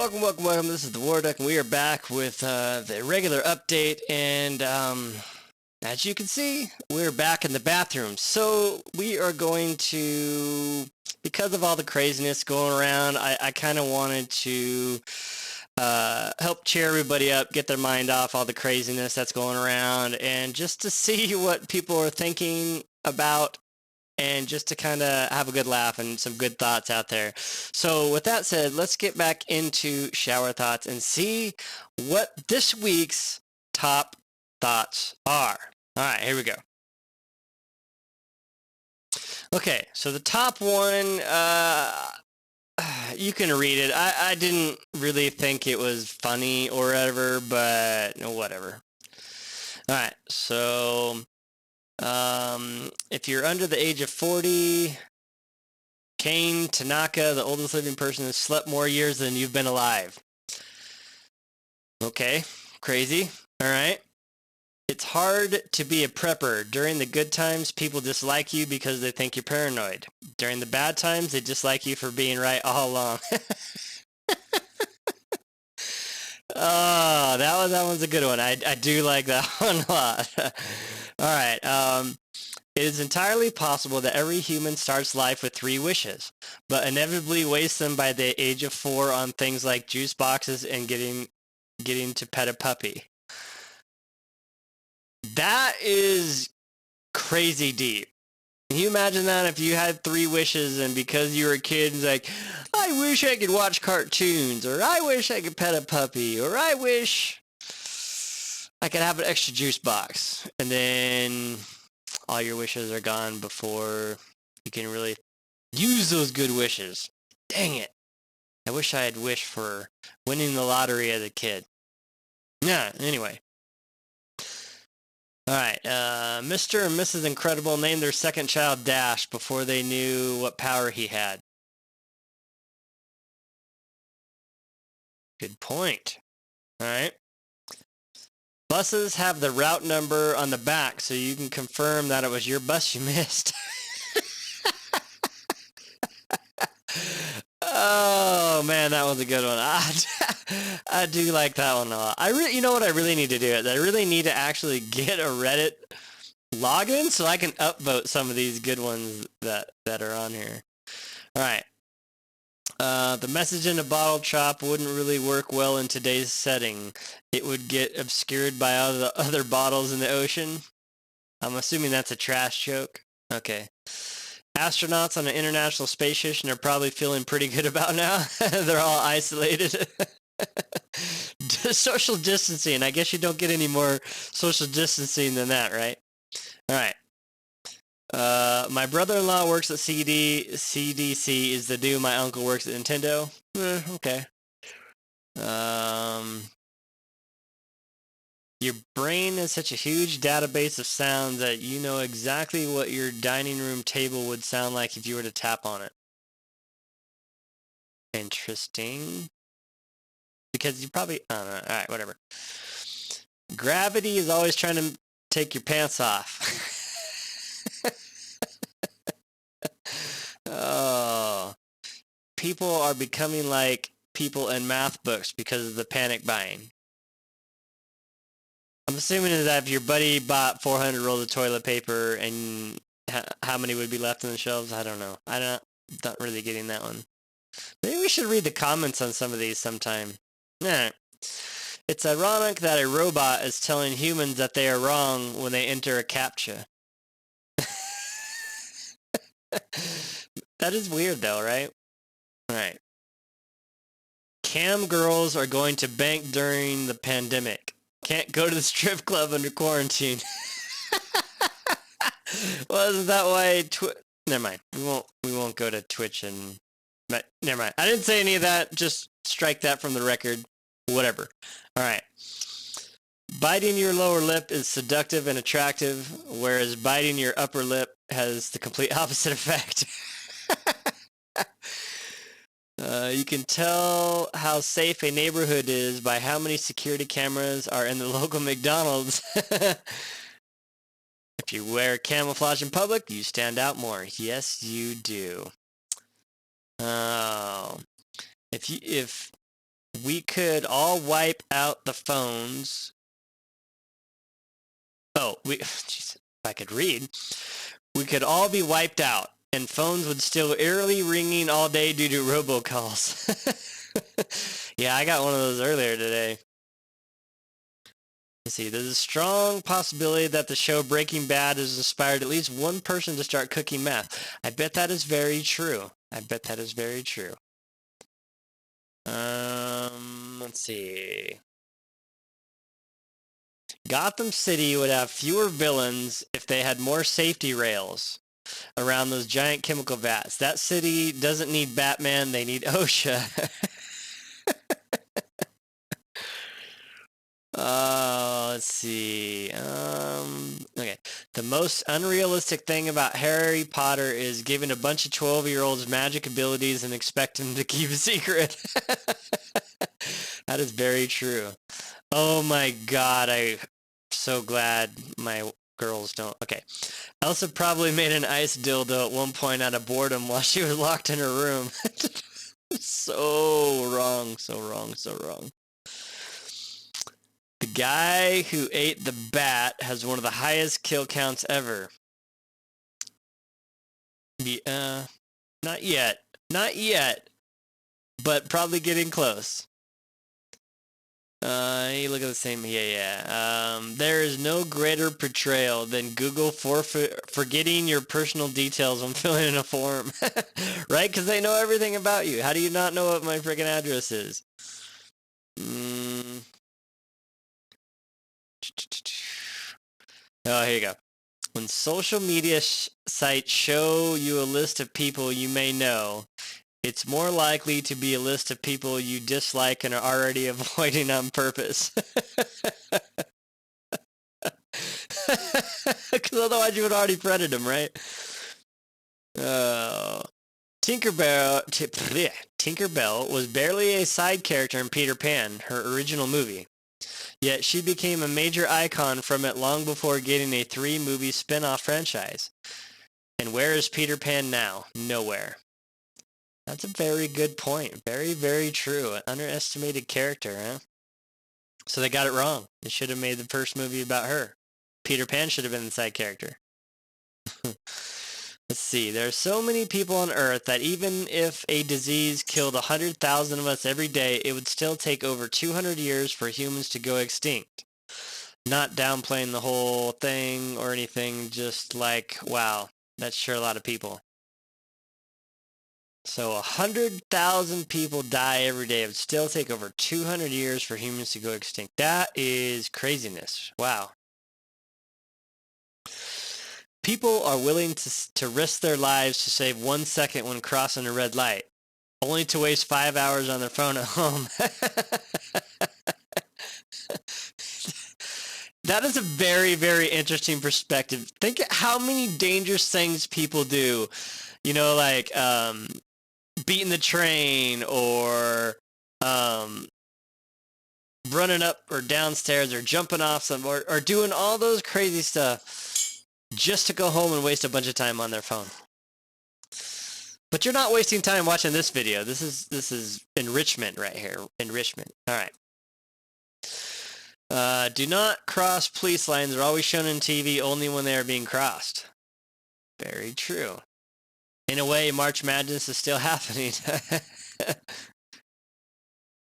Welcome. This is the War Duck, and we are back with the Irregular Update. And as you can see, we're back in the bathroom. So we are going to, because of all the craziness going around, I kind of wanted to help cheer everybody up, get their mind off all the craziness that's going around, and just to see what people are thinking about, and just to kind of have a good laugh and some good thoughts out there. So with that said, let's get back into shower thoughts and see what this week's top thoughts are. All right, here we go. Okay, so the top one, you can read it. I didn't really think it was funny or whatever, but whatever. All right, so if you're under the age of 40, Kane Tanaka, the oldest living person, has slept more years than you've been alive. Okay, crazy. All right. It's hard to be a prepper. During the good times, people dislike you because they think you're paranoid. During the bad times, they dislike you for being right all along. Oh, that one's a good one. I do like that one a lot. All right. It is entirely possible that every human starts life with 3 wishes, but inevitably wastes them by the age of 4 on things like juice boxes and getting to pet a puppy. That is crazy deep. Can you imagine that if you had 3 wishes and because you were a kid, it's like, I wish I could watch cartoons, or I wish I could pet a puppy, or I wish I could have an extra juice box, and then all your wishes are gone before you can really use those good wishes. Dang it. I wish I had wished for winning the lottery as a kid. Yeah, anyway. All right, Mr. and Mrs. Incredible named their second child Dash before they knew what power he had. Good point. All right. Buses have the route number on the back so you can confirm that it was your bus you missed. Oh man, that was a good one. I do like that one a lot. You know what I really need to do? I really need to actually get a Reddit login so I can upvote some of these good ones that are on here. All right. The message in a bottle chop wouldn't really work well in today's setting. It would get obscured by all the other bottles in the ocean. I'm assuming that's a trash joke. Okay. Astronauts on an international space station are probably feeling pretty good about now. They're all isolated. Social distancing. I guess you don't get any more social distancing than that, right? All right. My brother-in-law works at CDC is the new my uncle works at Nintendo. Okay. Your brain is such a huge database of sounds that you know exactly what your dining room table would sound like if you were to tap on it. Interesting. Because you probably, I don't know. All right, whatever. Gravity is always trying to take your pants off. Oh. People are becoming like people in math books because of the panic buying. I'm assuming that if your buddy bought 400 rolls of toilet paper, and how many would be left on the shelves? I don't know. I'm not really getting that one. Maybe we should read the comments on some of these sometime. Alright. It's ironic that a robot is telling humans that they are wrong when they enter a CAPTCHA. That is weird though, right? Alright. Cam girls are going to bank during the pandemic. Can't go to the strip club under quarantine. Well, isn't that why never mind. We won't go to Twitch and never mind. I didn't say any of that. Just strike that from the record. Whatever. All right. Biting your lower lip is seductive and attractive, whereas biting your upper lip has the complete opposite effect. You can tell how safe a neighborhood is by how many security cameras are in the local McDonald's. If you wear camouflage in public, you stand out more. Yes, you do. Oh. If we could all wipe out the phones. Oh, geez, if I could read, we could all be wiped out, and phones would still eerily ringing all day due to robocalls. Yeah, I got one of those earlier today. Let's see, there's a strong possibility that the show Breaking Bad has inspired at least one person to start cooking meth. I bet that is very true. I bet that is very true. Let's see. Gotham City would have fewer villains if they had more safety rails around those giant chemical vats. That city doesn't need Batman, they need OSHA. Let's see. Okay. The most unrealistic thing about Harry Potter is giving a bunch of 12-year-olds magic abilities and expect them to keep a secret. That is very true. Oh my God, I'm so glad my girls don't. Okay. Elsa probably made an ice dildo at one point out of boredom while she was locked in her room. So wrong, so wrong, so wrong. The guy who ate the bat has one of the highest kill counts ever. Not yet. Not yet. But probably getting close. You look at the same. Yeah. There is no greater portrayal than Google forgetting your personal details when filling in a form. Right? Because they know everything about you. How do you not know what my freaking address is? Oh, here you go. When social media sites show you a list of people you may know, it's more likely to be a list of people you dislike and are already avoiding on purpose. Because otherwise you would already friended them, right? Tinkerbell was barely a side character in Peter Pan, her original movie. Yet she became a major icon from it long before getting a 3-movie spin-off franchise. And where is Peter Pan now? Nowhere. That's a very good point. Very, very true. An underestimated character, huh? So they got it wrong. They should have made the first movie about her. Peter Pan should have been the side character. Let's see. There are so many people on Earth that even if a disease killed 100,000 of us every day, it would still take over 200 years for humans to go extinct. Not downplaying the whole thing or anything, just like, wow, that's sure a lot of people. So 100,000 people die every day. It would still take over 200 years for humans to go extinct. That is craziness. Wow. People are willing to risk their lives to save 1 second when crossing a red light, only to waste 5 hours on their phone at home. That is a very, very interesting perspective. Think how many dangerous things people do. You know, like beating the train or running up or downstairs or jumping off some or doing all those crazy stuff just to go home and waste a bunch of time on their phone. But you're not wasting time watching this video. This is enrichment right here. Enrichment. All right. Do not cross police lines. They're always shown on TV only when they are being crossed. Very true. In a way, March Madness is still happening.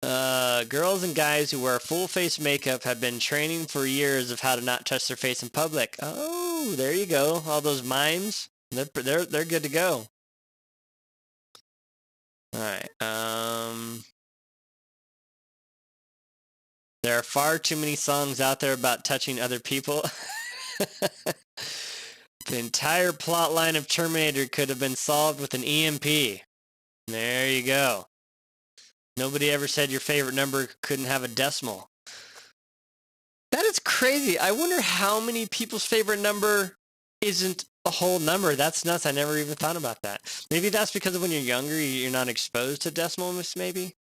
Girls and guys who wear full face makeup have been training for years of how to not touch their face in public. Oh, there you go. All those mimes, they're good to go. All right. There are far too many songs out there about touching other people. The entire plot line of Terminator could have been solved with an EMP. There you go. Nobody ever said your favorite number couldn't have a decimal. That is crazy. I wonder how many people's favorite number isn't a whole number. That's nuts. I never even thought about that. Maybe that's because of when you're younger, you're not exposed to decimals, maybe?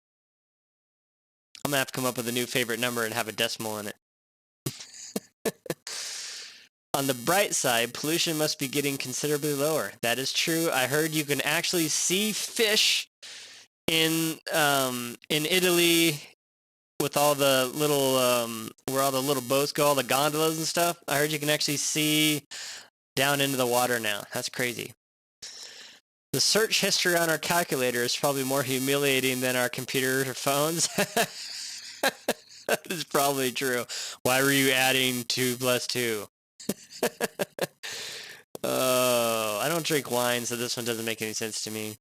I'm going to have to come up with a new favorite number and have a decimal in it. On the bright side, pollution must be getting considerably lower. That is true. I heard you can actually see fish in Italy with all the little where all the little boats go, all the gondolas and stuff. I heard you can actually see down into the water now. That's crazy. The search history on our calculator is probably more humiliating than our computers or phones. That is probably true. Why were you adding 2 plus 2? Oh, I don't drink wine, so this one doesn't make any sense to me.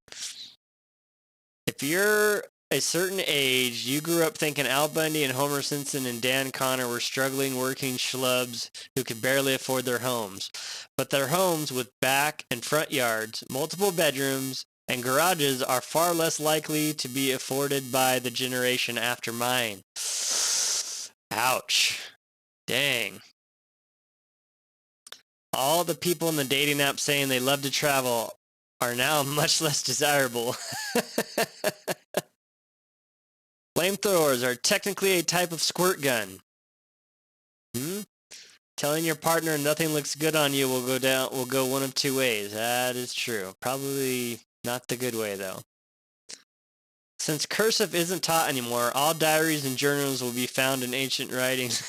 If you're a certain age, you grew up thinking Al Bundy and Homer Simpson and Dan Connor were struggling working schlubs who could barely afford their homes. But their homes with back and front yards, multiple bedrooms, and garages are far less likely to be afforded by the generation after mine. Ouch. Dang. All the people in the dating app saying they love to travel are now much less desirable. Flamethrowers are technically a type of squirt gun. Telling your partner nothing looks good on you will go one of 2 ways. That is true. Probably not the good way, though. Since cursive isn't taught anymore, all diaries and journals will be found in ancient writings.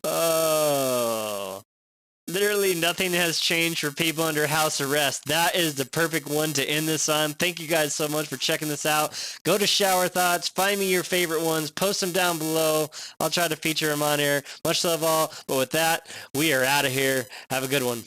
Oh. Literally nothing has changed for people under house arrest. That is the perfect one to end this on. Thank you guys so much for checking this out. Go to Shower Thoughts. Find me your favorite ones. Post them down below. I'll try to feature them on here. Much love all. But with that, we are out of here. Have a good one.